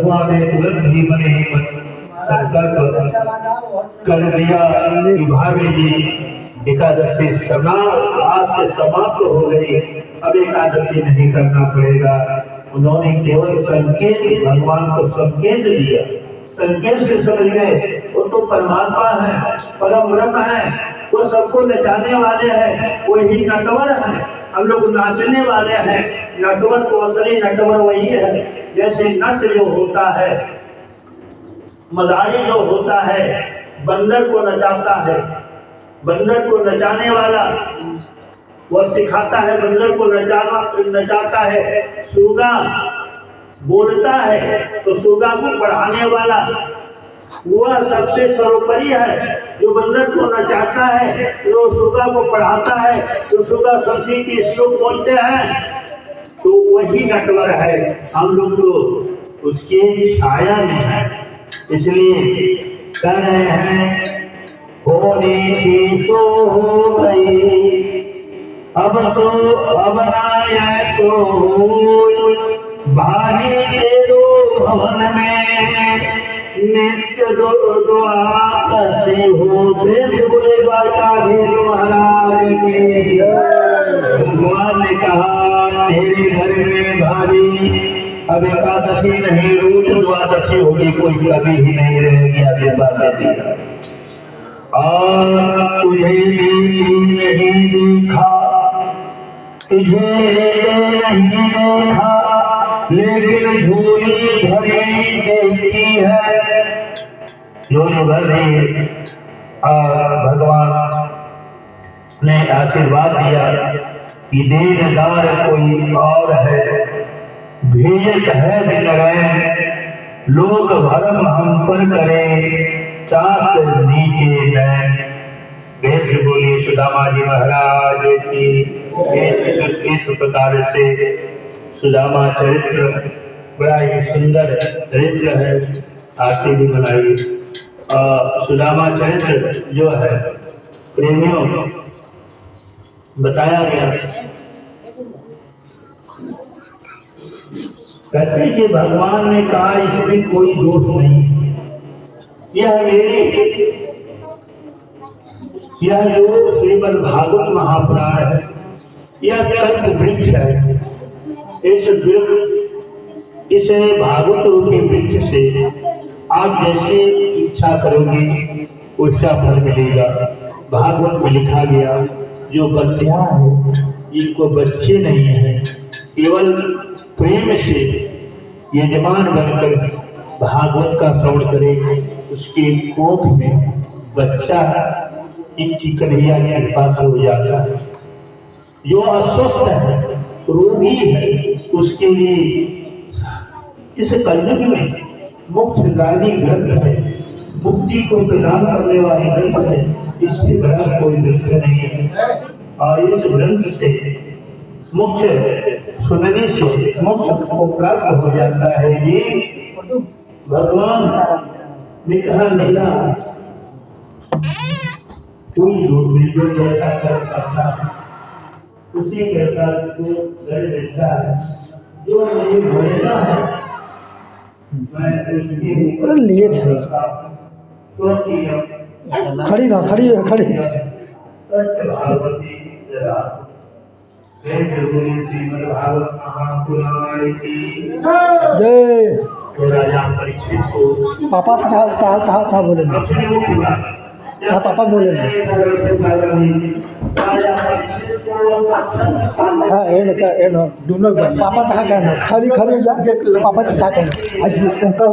भगवान ने तुरंत ही मन ही मन संकल्प कर दिया कि भाभी जी एकादशी आज से समाप्त हो गई, अब एकादशी नहीं करना पड़ेगा। उन्होंने केवल संकेत, भगवान को संकेत दिया, संकेत से समझ गए वो तो परमात्मा है, परम ब्रह्म है, वो सबको नचाने वाले हैं, वही नटवर है, हम लोग नाचने वाले हैं। नटवर तो असली नटवर वही है। जैसे नट जो होता है, मदारी जो होता है, बंदर को नचाता है, बंदर को नचाने वाला वह सिखाता है, बंदर को नचाता है। सुगा बोलता है तो सुगा को पढ़ाने वाला वह सबसे सर्वोपरि है। जो बंदर को नचाता है, जो सुगा को पढ़ाता है, तो सुगा सभी की श्लोक बोलते हैं, तो वही नटवर है। हम लोग तो उसके छाया में है, इसलिए कह रहे हैं होने की सो हो गई, अब तो अब आया तो भारी तेरो भवन में नित्य दुआ करते हो। बोले द्वारकाधीश महाराज के। भगवान ने कहा तेरे घर में भारी अब एकादशी नहीं, रोज द्वादशी होगी, कोई कभी ही नहीं रहेगी। आशीर्वाद दे दिया। और तुझे नहीं देखा, तुझे नहीं देखा, लेकिन झोली भरी देखी है। झोली भरी भगवान ने आशीर्वाद दिया कि देनदार कोई और है, भेजत है दिन लोग भरम हम पर करे, चाक नीचे नैन। वेद बोले सुदामा जी महाराज की। इस प्रकार से सुदामा चरित्र बड़ा ही सुंदर चरित्र है, आरती भी बनाई। सुदामा चरित्र जो है प्रेमियों बताया गया, कहते कि भगवान ने कहा इसमें कोई दोष नहीं, यह जो श्रीमद् भागवत महापुराण है, यह कल्प वृक्ष है। इस भागवत रूपी वृक्ष से आप जैसे इच्छा करोगे उसका फल मिलेगा। भागवत में लिखा गया जो बच्चियां हैं इनको बच्चे नहीं हैं, केवल प्रेम से यजमान बनकर भागवत का श्रवण करे, उसके कोख में बच्चा एक कन्हैया के पास हो जाता है। जो अस्वस्थ है, रोगी है, उसके लिए इस कलयुग में मोक्षदायी ग्रंथ है, मुक्ति को प्रदान करने वाली ग्रंथ है, इससे बड़ा कोई ग्रंथ नहीं है। और इस ग्रंथ से मोक्ष सुनने से मोक्ष को प्राप्त हो जाता है। ये भगवान ने कहा नहीं कोई जो जैसा कर सकता है उसी के साथ जो कर देता है, जो नहीं बोलता है मैं उसके लिए थे। खड़ी ना खड़ी है, खड़ी जय। पापा था बोले ना, था पापा बोले ना। हाँ दोनों पापा था कहना, खड़ी खड़ी जाके पापा था कहना। आज उनका